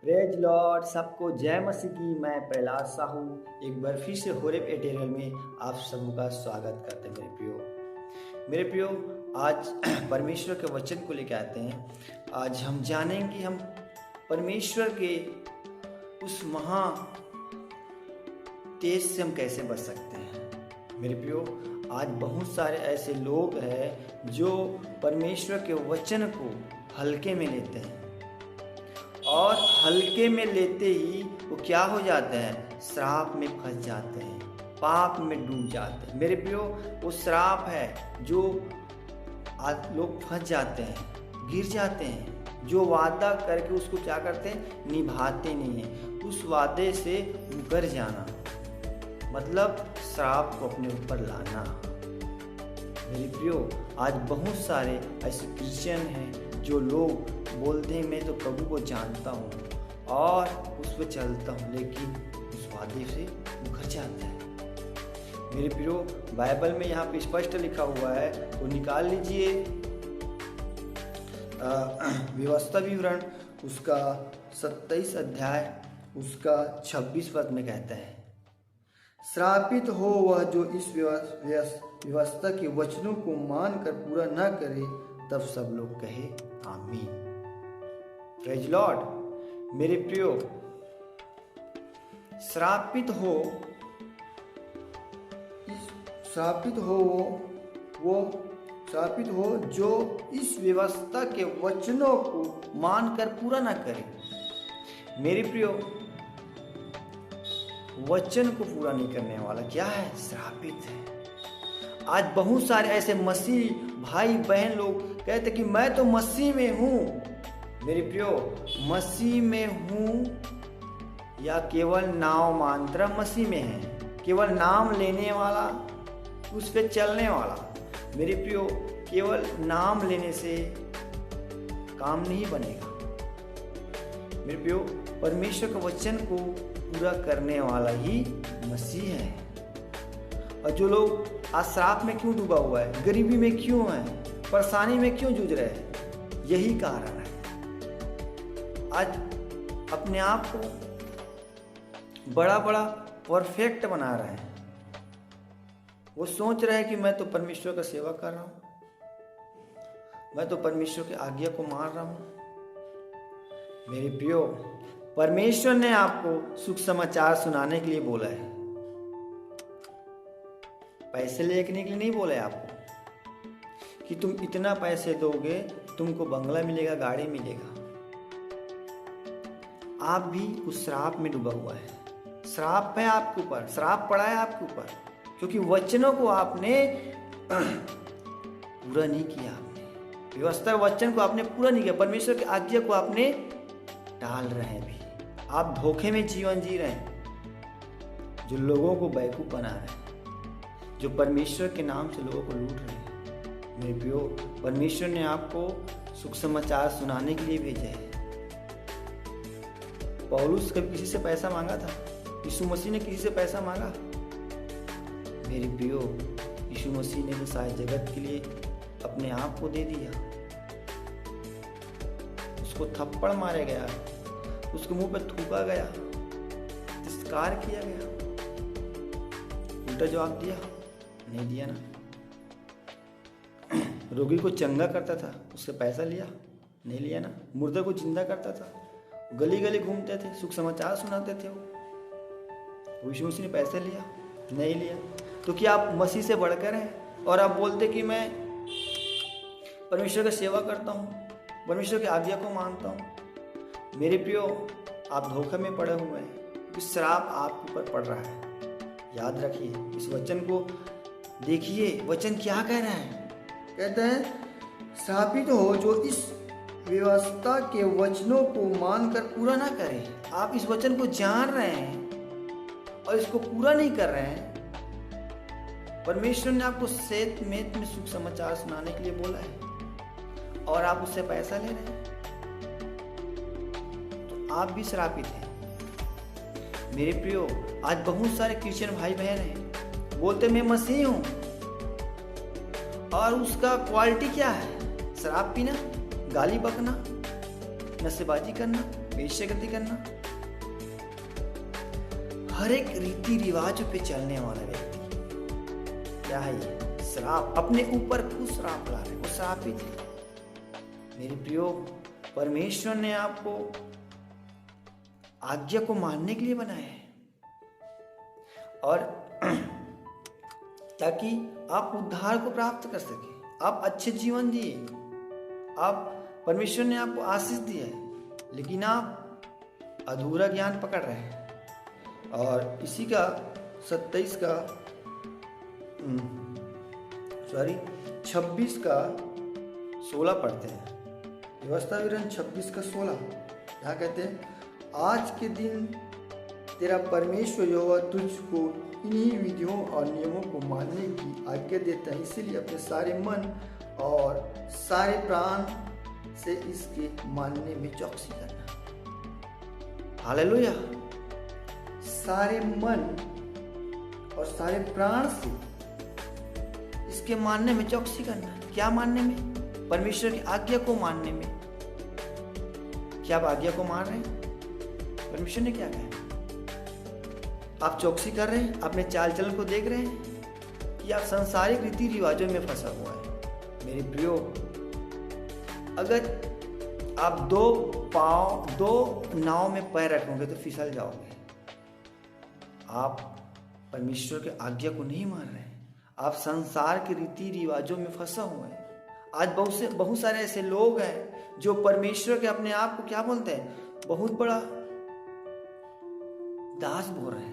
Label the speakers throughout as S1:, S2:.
S1: Praise Lord, सबको जय मसीह की। मैं प्रहलाद साहू एक बार फिर से होरेब एटेरियल में आप सबका स्वागत करते हैं। मेरे प्रियो आज परमेश्वर के वचन को लेकर आते हैं। आज हम जानेंगे हम परमेश्वर के उस महा तेज से हम कैसे बच सकते हैं। मेरे प्रियो आज बहुत सारे ऐसे लोग हैं जो परमेश्वर के वचन को हल्के में लेते हैं और हल्के में लेते ही वो क्या हो जाते हैं, श्राप में फंस जाते हैं, पाप में डूब जाते हैं। मेरे प्रियो वो श्राप है जो आज लोग फंस जाते हैं, गिर जाते हैं, जो वादा करके उसको क्या करते हैं, निभाते नहीं हैं। उस वादे से मुकर जाना मतलब श्राप को अपने ऊपर लाना। मेरे प्रियो आज बहुत सारे ऐसे क्रिश्चियन हैं जो लोग बोलते हैं मैं तो प्रभु को जानता हूँ और उस पर चलता हूँ, लेकिन उस वादे से मुकर जाता है। मेरे प्रियो बाइबल में यहाँ पे स्पष्ट लिखा हुआ है, तो निकाल लीजिए व्यवस्था विवरण उसका 27 अध्याय उसका 26 पद में कहता है, श्रापित हो वह जो इस व्यवस्था के वचनों को मानकर पूरा न करे। तब सब लोग कहे आमीन। Praise Lord. मेरे प्रियो श्रापित हो जो इस व्यवस्था के वचनों को मानकर पूरा ना करे। मेरे प्रियो वचन को पूरा नहीं करने वाला क्या है, श्रापित है। आज बहुत सारे ऐसे मसीह भाई बहन लोग कहते कि मैं तो मसीह में हूँ। मेरे प्रियो मसीह में हूँ या केवल नाम मात्र मसीह में है, केवल नाम लेने वाला, उस पे चलने वाला। मेरे प्रियो केवल नाम लेने से काम नहीं बनेगा। मेरे प्रियो परमेश्वर के वचन को पूरा करने वाला ही मसीह है। और जो लोग आज श्राप में क्यों डूबा हुआ है, गरीबी में क्यों है, परेशानी में क्यों जूझ रहे हैं, यही कारण है। आज अपने आप को बड़ा बड़ा परफेक्ट बना रहे हैं। वो सोच रहे हैं कि मैं तो परमेश्वर का सेवा कर रहा हूँ, मैं तो परमेश्वर की आज्ञा को मान रहा हूँ। मेरे प्रियो परमेश्वर ने आपको सुख समाचार सुनाने के लिए बोला है, पैसे लेने के लिए नहीं बोला है आपको कि तुम इतना पैसे दोगे तुमको बंगला मिलेगा, गाड़ी मिलेगा। आप भी उस श्राप में डूबा हुआ है, श्राप है आपके ऊपर, श्राप पड़ा है आपके ऊपर, क्योंकि वचनों को आपने पूरा नहीं किया। आपने व्यवस्था वचन को आपने पूरा नहीं किया, परमेश्वर की आज्ञा को आपने टाल रहे हैं। भी आप धोखे में जीवन जी रहे हैं, जो लोगों को बेवकूफ बना रहे हैं, जो परमेश्वर के नाम से लोगों को लूट रहे हैं। मेरे प्रियो परमेश्वर ने आपको सुख समाचार सुनाने के लिए भेजा है। पौलुस कभी किसी से पैसा मांगा था? यीशु मसीह ने किसी से पैसा मांगा? मेरे प्रियो यीशु मसीह ने तो सारे जगत के लिए अपने आप को दे दिया। उसको थप्पड़ मारे गया, उसके मुंह पे थूका गया, तिरस्कार किया गया, उल्टा जवाब दिया? नहीं दिया ना। रोगी को चंगा करता था, उससे पैसा लिया? नहीं लिया ना। मुर्दे को जिंदा करता था, गली गली घूमते थे, सुख समाचार सुनाते थे, वो यीशु मसीह ने पैसा लिया? नहीं लिया। तो क्या आप मसीह से बढ़कर हैं और आप बोलते कि मैं परमेश्वर की सेवा करता हूँ, परमेश्वर की आज्ञा को मानता हूँ? मेरे प्रियो आप धोखे में पड़े हुए हैं, इस श्राप आपके ऊपर पड़ रहा है। याद रखिए, इस वचन को देखिए, वचन क्या कह रहा है। कहते हैं श्रापित हो जो इस व्यवस्था के वचनों को मानकर पूरा ना करे। आप इस वचन को जान रहे हैं और इसको पूरा नहीं कर रहे हैं। परमेश्वर ने आपको सेत मेत में सुख समाचार सुनाने के लिए बोला है और आप उससे पैसा ले रहे हैं, तो आप भी श्रापित हैं। मेरे प्रियो आज बहुत सारे क्रिश्चियन भाई बहन हैं, बोलते मैं मसीह हूं, और उसका क्वालिटी क्या है? शराब पीना, गाली बकना, नशेबाजी करना, वेश्या गति करना, हर एक रीति रिवाजों पे चलने वाला व्यक्ति, क्या है ये? श्राप, अपने ऊपर खुद श्राप ला रहे, वो श्रापित है। मेरे प्रियो, परमेश्वर ने आपको आज्ञा को मानने के लिए बनाया है, और ताकि आप उद्धार को प्राप्त कर सके, आप अच्छे जीवन जिए। आप, परमेश्वर ने आपको आशीष दिया है, लेकिन आप अधूरा ज्ञान पकड़ रहे हैं। और इसी का 26 का 16 पढ़ते हैं। व्यवस्था विवरण 26 का 16, यहाँ कहते हैं, आज के दिन तेरा परमेश्वर यहोवा तुझको इन्हीं विधियों और नियमों को मानने की आज्ञा देता है, इसीलिए अपने सारे मन और सारे प्राण से इसके मानने में चौकसी करना। हालेलुया। सारे मन और सारे प्राण से इसके मानने में चौकसी करना। क्या मानने में? परमेश्वर की आज्ञा को मानने में। क्या आप आज्ञा को मान रहे हैं? परमेश्वर ने क्या कहा? आप चौकसी कर रहे हैं? अपने चाल चलन को देख रहे हैं कि आप सांसारिक रीति रिवाजों में फंसा हुआ है? मेरे प्रियो, अगर आप दो नाव में पैर रखोगे तो फिसल जाओगे। आप परमेश्वर के आज्ञा को नहीं मान रहे हैं, आप संसार के रीति रिवाजों में फंसा हुआ है। आज बहुत सारे ऐसे लोग हैं जो परमेश्वर के अपने आप को क्या बोलते हैं, बहुत बड़ा दास बोल रहे हैं,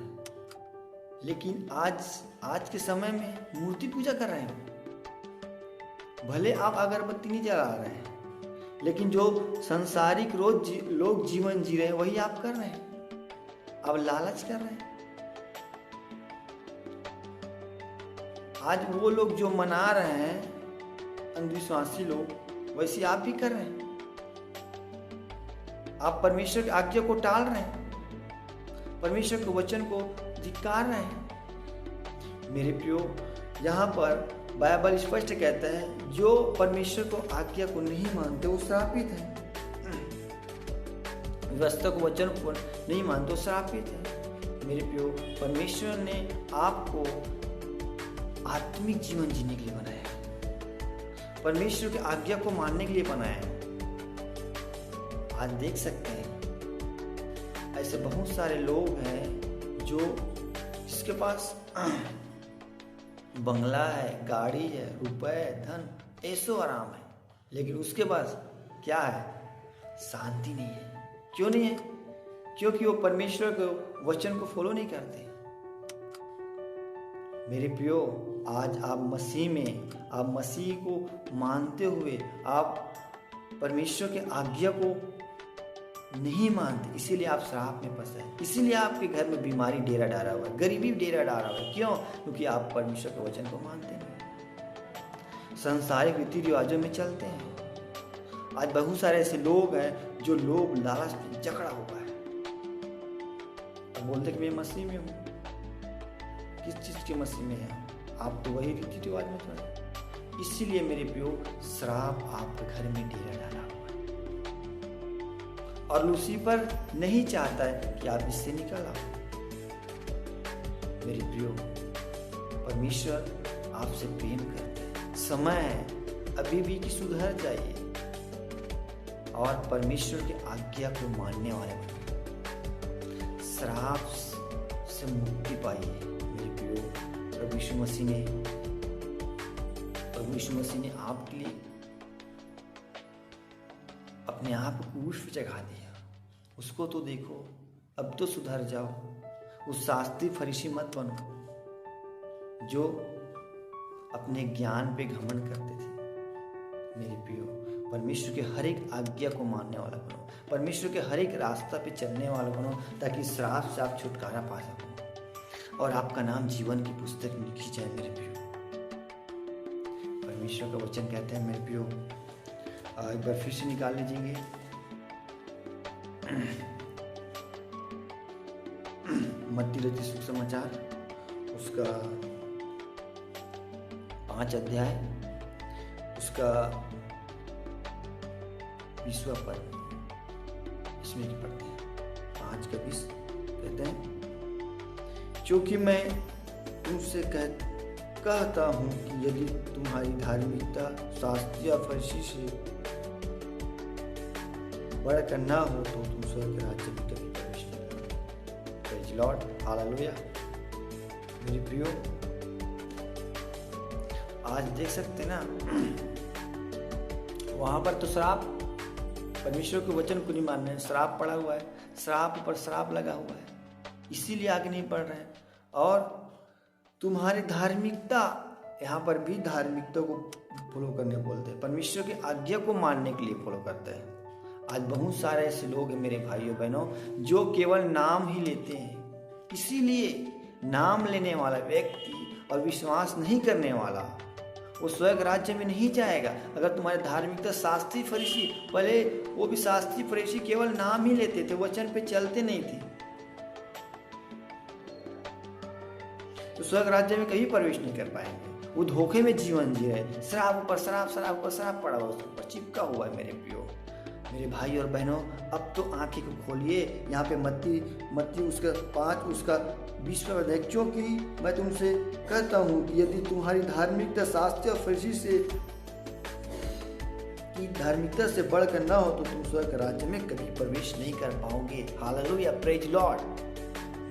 S1: लेकिन आज के समय में मूर्ति पूजा कर रहे हैं। भले आप अगरबत्ती नहीं जला रहे हैं, लेकिन जो संसारिक लोग जीवन जी रहे हैं वही आप कर रहे हैं। आप लालच कर रहे हैं। आज वो लोग जो मना रहे हैं, अंधविश्वासी लोग, वैसे आप भी कर रहे हैं। आप परमेश्वर की आज्ञा को टाल रहे हैं, परमेश्वर के वचन को धिक्कार रहे हैं। मेरे प्रियो, यहाँ पर बाइबल स्पष्ट कहता है, जो परमेश्वर को आज्ञा को नहीं मानते वो श्रापित है। व्यवस्था को, वचन को नहीं मानते वो श्रापित है। मेरे प्रियो, परमेश्वर ने आपको आत्मिक जीवन जीने के लिए बनाया है, परमेश्वर की आज्ञा को मानने के लिए बनाया है। आज देख सकते हैं ऐसे बहुत सारे लोग हैं जो जिसके पास बंगला है, गाड़ी है, रुपए, धन, ऐसो आराम है, लेकिन उसके पास क्या है? शांति नहीं है। क्यों नहीं है? क्योंकि वो परमेश्वर के वचन को फॉलो नहीं करते। मेरे प्रियो, आज आप मसीह में, आप मसीह को मानते हुए आप परमेश्वर के आज्ञा को नहीं मानते, इसीलिए आप श्राप में फंसे हैं। इसीलिए आपके घर में बीमारी डेरा डाला हुआ है, गरीबी डेरा डाला हुआ है। क्यों? क्योंकि आप परमेश्वर के वचन को मानते नहीं, सांसारिक रीति रिवाजों में चलते हैं। आज बहुत सारे ऐसे लोग हैं जो लोग लालच में जकड़ा हुआ है। अब बोलते कि मैं मसीह में हूँ। किस चीज के मसीह में है? आप तो वही रीति रिवाज में चले। इसीलिए मेरे प्रियो, श्राप आपके घर में डेरा डाला हुआ है, और लूसीफर नहीं चाहता है कि आप इससे निकल आओ। मेरे प्रियो, परमेश्वर आपसे प्रेम करते हैं। समय है अभी भी कि सुधर जाइए और परमेश्वर की आज्ञा को मानने वाले बनिए, श्राप से मुक्ति पाइए। मेरे प्रियो, प्रभु यीशु मसीह ने आपके लिए अपने आप को क्रूस पे चढ़ा दिया। उसको तो देखो, अब तो सुधर जाओ। उस शास्त्री फरीसी मत बनो जो अपने ज्ञान पे घमंड करते थे। मेरे प्रियो, परमेश्वर के हर एक आज्ञा को मानने वाला बनो, परमेश्वर के हर एक रास्ता पे चलने वाला बनो, ताकि श्राप से आप छुटकारा पा सको और आपका नाम जीवन की पुस्तक में लिखी जाए। मेरे प्रियो, परमेश्वर का वचन कहते हैं, मेरे प्रियो, एक बार फिर से निकाल लीजिए मत्ती रचित सुसमाचार, उसका 5 अध्याय, उसका 20वां पद। इसमें भी पढ़ते हैं 5:20 कहते हैं, क्योंकि मैं तुमसे कहता हूँ कि यदि तुम्हारी धार्मिकता शास्त्री या फरीसी से बढ़कर ना हो तो तुम स्वर्ग के राज्य में कभी प्रवेश नहीं करोगे। Praise Lord, hallelujah. मेरे प्रियो, आज देख सकते ना वहां पर तो श्राप, परमेश्वर के वचन को नहीं मान रहे, श्राप पड़ा हुआ है, श्राप पर श्राप लगा हुआ है, इसीलिए आगे नहीं बढ़ रहे हैं। और तुम्हारी धार्मिकता, यहाँ पर भी धार्मिकता को फॉलो करने बोलते हैं, परमेश्वर की आज्ञा को मानने के लिए फॉलो करते हैं। आज बहुत सारे ऐसे लोग हैं मेरे भाइयों बहनों जो केवल नाम ही लेते हैं, इसीलिए नाम लेने वाला व्यक्ति और विश्वास नहीं करने वाला वो स्वर्ग राज्य में नहीं जाएगा। अगर तुम्हारी धार्मिकता शास्त्री फरीसी, भले वो भी शास्त्री फरीसी केवल नाम ही लेते थे, वचन पे चलते नहीं थे, तो स्वर्ग राज्य में कभी प्रवेश नहीं कर पाएंगे। वो धोखे में जीवन जी रहे, शराब पर शराब, शराब पर शराब पड़ा हुआ, उसके ऊपर चिपका हुआ है। मेरे प्रियो, मेरे भाई और बहनों, अब तो आंखें को खोलिए। यहाँ पे मत्ती उसका 5 उसका 20 पर है, क्योंकि मैं तुमसे कहता हूँ कि यदि तुम्हारी धार्मिकता शास्त्री और फरीसी से की धार्मिकता से बढ़कर ना हो तो तुम स्वर्ग राज्य में कभी प्रवेश नहीं कर पाओगे। Hallelujah, praise Lord.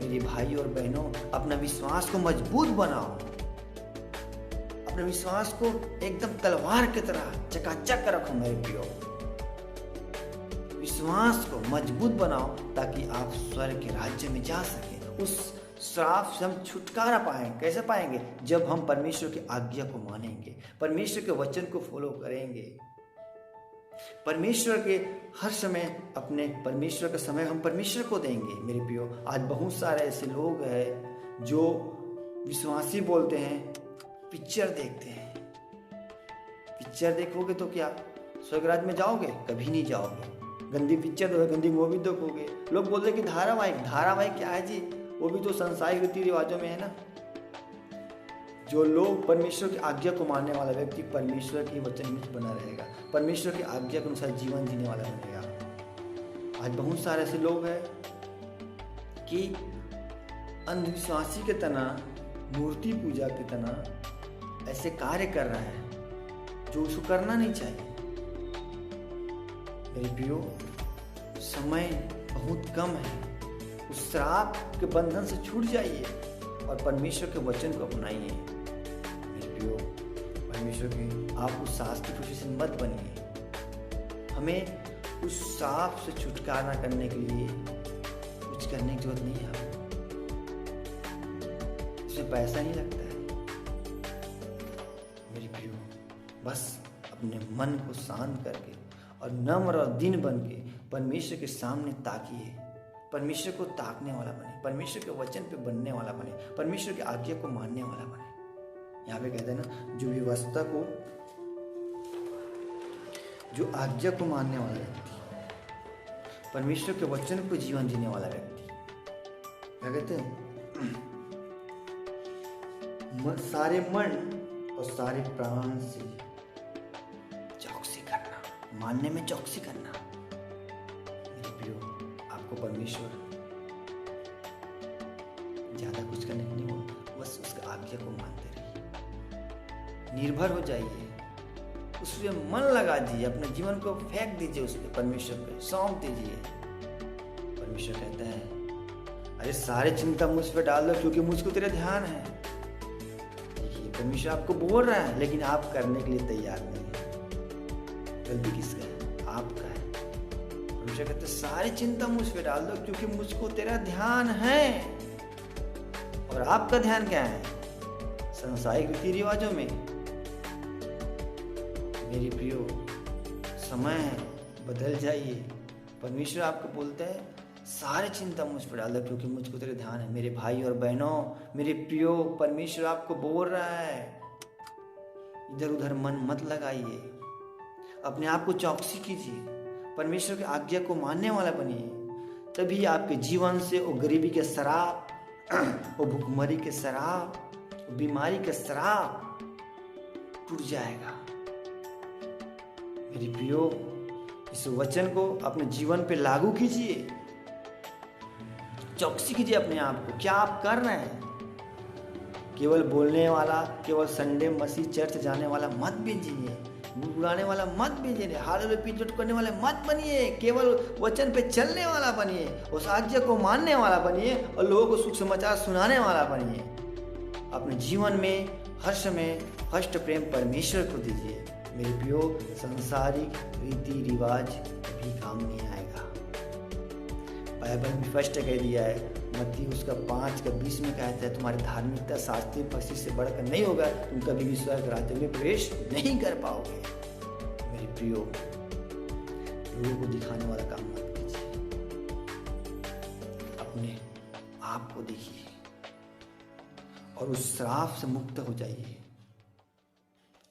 S1: मेरे भाई और बहनों, अपना विश्वास को मजबूत बनाओ, अपने विश्वास को एकदम तलवार की तरह चकाचक रखो। मेरे प्रियो, विश्वास को मजबूत बनाओ ताकि आप स्वर्ग के राज्य में जा सके। उस श्राप से हम छुटकारा पाएंगे। कैसे पाएंगे? जब हम परमेश्वर की आज्ञा को मानेंगे, परमेश्वर के वचन को फॉलो करेंगे, परमेश्वर के हर समय अपने परमेश्वर का समय हम परमेश्वर को देंगे। मेरे प्रियो, आज बहुत सारे ऐसे लोग हैं जो विश्वासी बोलते हैं, पिक्चर देखते हैं। पिक्चर देखोगे तो क्या स्वर्ग राज्य में जाओगे? कभी नहीं जाओगे। गंदी पिक्चर देखोगे, गंदी मूवी देखोगे। लोग बोलते हैं कि धारावाहिक क्या है जी? वो भी तो सांसारिक रीति रिवाजों में है ना। जो लोग परमेश्वर की आज्ञा को मानने वाला व्यक्ति परमेश्वर के वचन में बना रहेगा, परमेश्वर की आज्ञा के अनुसार जीवन जीने वाला बनेगा। आज बहुत सारे ऐसे लोग हैं कि अंधविश्वासी के तरह, मूर्ति पूजा की तरह ऐसे कार्य कर रहा है जो उसको करना नहीं चाहिए। मेरे प्रियो, समय बहुत कम है, उस श्राप के बंधन से छूट जाइए और परमेश्वर के वचन को अपनाइए। मेरे प्रियो, परमेश्वर के आप उस शास्त्री खुशी से मत बनिए। हमें उस श्राप से छुटकारा करने के लिए कुछ करने की जरूरत नहीं है। इसमें पैसा नहीं लगता है। मेरे प्रियो, बस अपने मन को शांत करके और नम्र और दीन बन के परमेश्वर के सामने ताकिए। परमेश्वर को ताकने वाला बने, परमेश्वर के वचन पे बनने वाला बने, परमेश्वर की आज्ञा को मानने वाला बने। यहाँ पे कहते हैं ना, जो व्यवस्था को, जो आज्ञा को मानने वाला व्यक्ति, परमेश्वर के वचन को जीवन जीने वाला व्यक्ति, क्या कहते हैं? सारे मन और सारे प्राण से चौकसी करना, मानने में चौकसी करना। मेरे प्रियो, आपको परमेश्वर ज्यादा कुछ करने को नहीं बोलता, बस उसका आज्ञा को मानते रहिए, निर्भर हो जाइए, उसमें मन लगा दीजिए, अपने जीवन को फेंक दीजिए, उस पर परमेश्वर पे सौंप दीजिए। परमेश्वर कहता है, अरे सारे चिंता मुझ पे डाल दो क्योंकि मुझको तेरा ध्यान है। देखिए, परमेश्वर आपको बोल रहा है लेकिन आप करने के लिए तैयार नहीं है। गलती किसका है? आपका है। परमेश्वर कहते हैं, सारी चिंता मुझ पे डाल दो क्योंकि मुझको तेरा ध्यान है। और आपका ध्यान क्या है? सांसारिक रीति रिवाजों में। मेरे प्रियो, समय है, बदल जाइए। परमेश्वर आपको बोलता है, सारे चिंता मुझ पर डाल दो क्योंकि मुझको तेरे ध्यान है। मेरे भाई और बहनों, मेरे प्रियो, परमेश्वर आपको बोल रहा है, इधर उधर मन मत लगाइए, अपने आप को चौकसी कीजिए, परमेश्वर की आज्ञा को मानने वाला बनिए। तभी आपके जीवन से वो गरीबी के शराब, वो भूखमरी के शराब, वो बीमारी के शराब टूट जाएगा। मेरे प्रियो, इस वचन को अपने जीवन पे लागू कीजिए, चौकसी कीजिए अपने आप को, क्या आप कर रहे हैं। केवल बोलने वाला, केवल संडे मसीह चर्च जाने वाला मत बीजिए, बुलाने वाला मत बीजिए, हालेलुया पिछट करने वाले मत बनिए। केवल वचन पे चलने वाला बनिए, उस आज्ञा को मानने वाला बनिए और लोगों को सुख समाचार सुनाने वाला बनिए। अपने जीवन में हर समय फर्स्ट प्रेम परमेश्वर को दीजिए। मेरे प्रियो, सांसारिक रीति रिवाज कभी काम नहीं आएगा। बाइबल में फर्स्ट कह दिया है, मत्ती उसका 5:20 में कहता है, तुम्हारी धार्मिकता शास्त्रीय पक्षी से बढ़कर नहीं होगा, तुम कभी भी स्वर्ग राज्य में प्रवेश नहीं कर पाओगे। मेरे प्रियो, लोगों को दिखाने वाला काम मत कीजिए, अपने आप को देखिए और उस श्राप से मुक्त हो जाइए।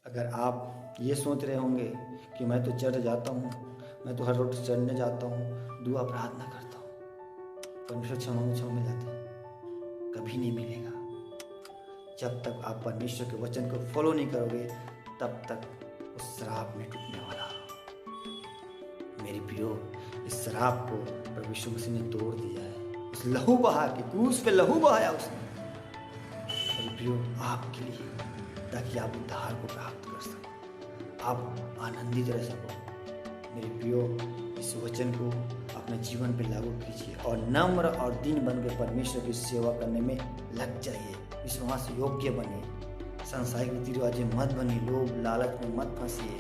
S1: अगर आप ये सोच रहे होंगे कि मैं तो चर्च जाता हूँ, मैं तो हर रोज चढ़ने जाता हूँ, दुआ प्रार्थना करता हूँ, परमेश्वर क्षमा मिल जाता है, कभी नहीं मिलेगा। जब तक आप परमेश्वर के वचन को फॉलो नहीं करोगे, तब तक उस श्राप में टूटने वाला। मेरी प्रियो, इस श्राप को प्रभु यीशु मसीह ने तोड़ दिया है, उस लहू बहा के, क्रूस पे लहू बहाया उसने मेरी प्रियो आपके लिए, ताकि आप उद्धार को प्राप्त कर सको, आप आनंदित रह सको। मेरे प्रियो, इस वचन को अपने जीवन पे लागू कीजिए और नम्र और दीन बनकर परमेश्वर की सेवा करने में लग जाइए। विश्वास योग्य बनिए, सांसारिक रीति रिवाज में मत बनिए, लोभ लालच में मत फंसिए,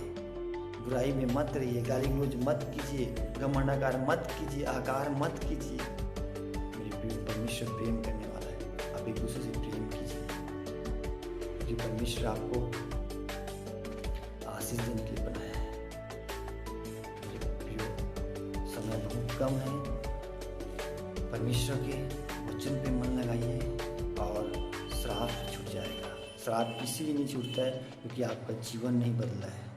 S1: बुराई में मत रहिए, गाली गलौज मत कीजिए, घमंडाकार मत कीजिए, अहंकार मत कीजिए। मेरे प्रियो, परमेश्वर प्रेम करने वाला है, आप एक दूसरे से प्रेम कीजिए, क्योंकि परमेश्वर आपको आशीष देने के लिए बनाया है। मेरे प्रियो, समय बहुत कम है, परमेश्वर के वचन पे मन लगाइए और श्राप छूट जाएगा। श्राप इसलिए नहीं छूटता है क्योंकि आपका जीवन नहीं बदला है।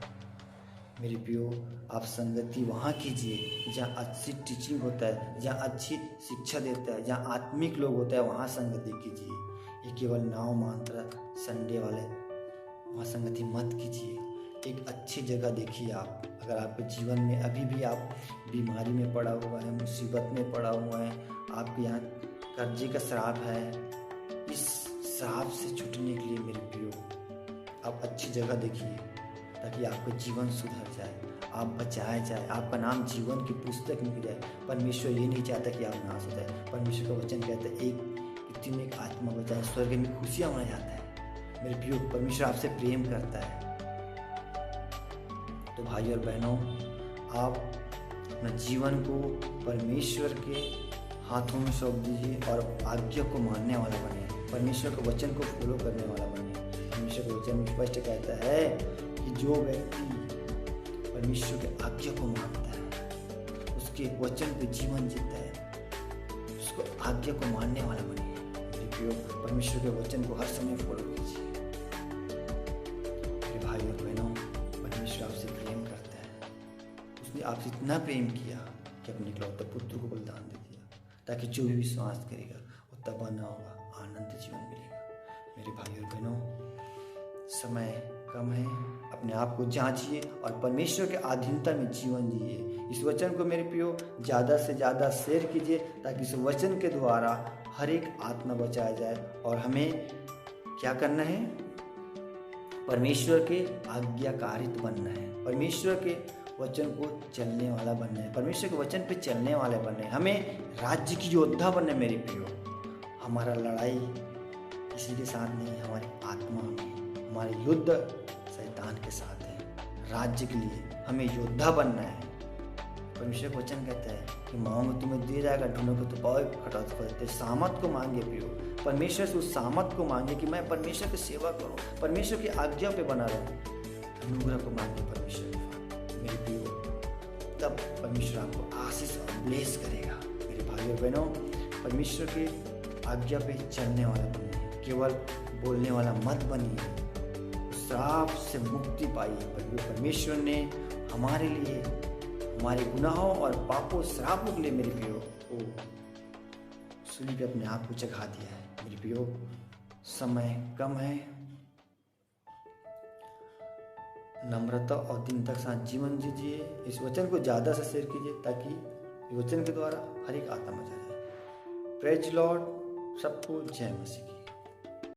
S1: मेरे प्रियो, आप संगति वहाँ कीजिए जहाँ अच्छी टीचिंग होता है, जहाँ अच्छी शिक्षा देता है, जहाँ आत्मिक लोग होता है, वहाँ संगति कीजिए। ये केवल नाव मात्र संडे वाले वहाँ संगति मत कीजिए। एक अच्छी जगह देखिए। आप अगर आपके जीवन में अभी भी आप बीमारी में पड़ा हुआ है, मुसीबत में पड़ा हुआ है, आपके यहाँ कर्जे का श्राप है, इस श्राप से छूटने के लिए मेरे प्रियो आप अच्छी जगह देखिए, ताकि आपका जीवन सुधर जाए, आप बचाया जाए, आपका नाम जीवन की पुस्तक में जाए। परमेश्वर ये नहीं चाहता कि आप नाश हो जाए। परमेश्वर का वचन कहता है, एक आत्मा बचाए स्वर्ग में खुशियाँ मना जाता है। मेरे प्रियो, परमेश्वर आपसे प्रेम करता है। तो भाई और बहनों, आप अपना जीवन को परमेश्वर के हाथों में सौंप दीजिए और आज्ञा को मानने वाला बने, परमेश्वर के वचन को फॉलो करने वाला बने। परमेश्वर के वचन में स्पष्ट कहता है कि जो व्यक्ति परमेश्वर के आज्ञा को मानता है, उसके वचन पे जीवन जीता है, उसको आज्ञा को मानने वाला बने। मेरे प्रियो, परमेश्वर के वचन को हर समय फॉलो कीजिए। मेरे भाई और बहनों, परमेश्वर आपसे प्रेम करता है। उसने आपसे इतना प्रेम किया कि अपने इकलौते पुत्र को बलिदान दे दिया, ताकि जो भी विश्वास करेगा वो तबाह ना होगा, आनंद जीवन मिलेगा। मेरे भाई और बहनों, समय कम है, अपने आप को जांचिए और परमेश्वर के अधीनता में जीवन जिए। इस वचन को मेरे प्रियो ज़्यादा से ज़्यादा शेयर कीजिए, ताकि इस वचन के द्वारा हर एक आत्मा बचाया जाए। और हमें क्या करना है? परमेश्वर के आज्ञाकारित बनना है, परमेश्वर के वचन को चलने वाला बनना है, परमेश्वर के वचन पे चलने वाले बनना है। हमें राज्य की योद्धा बनना है। मेरे प्रियो, हमारा लड़ाई किसी के साथ नहीं, हमारी आत्मा में, हमारे युद्ध शैतान के साथ है। राज्य के लिए हमें योद्धा बनना है। परमेश्वर का वचन कहता है कि मांगो तुम्हें दिया जाएगा, ढूंढोगे तो पाओगे, खटखटाओगे तो खोलोगे। सामर्थ को मांगे प्रियो, परमेश्वर से उस सामर्थ को मांगे कि मैं परमेश्वर की सेवा करूं, परमेश्वर की आज्ञा पे बना रहूं। अनुग्रह को मांगे परमेश्वर के। मेरे प्रियो, तब परमेश्वर आपको आशीष और ब्लेस करेगा। मेरे भाई और बहनों, परमेश्वर की आज्ञा पे चलने वाला बनिए, केवल बोलने वाला मत बनिए। श्राप से मुक्ति पाइए। परमेश्वर ने हमारे लिए, हमारे गुनाहों और पापों श्रापों के लिए मेरे प्रियो सूली पे अपने आप को चढ़ा दिया है। मेरे प्रियो, समय कम है, नम्रता और दीनता के साथ जीवन जीजिए। इस वचन को ज़्यादा से शेयर कीजिए ताकि इस वचन के द्वारा हर एक आत्मा बचा जाए। प्रेज लॉर्ड, सबको जय मसीह की।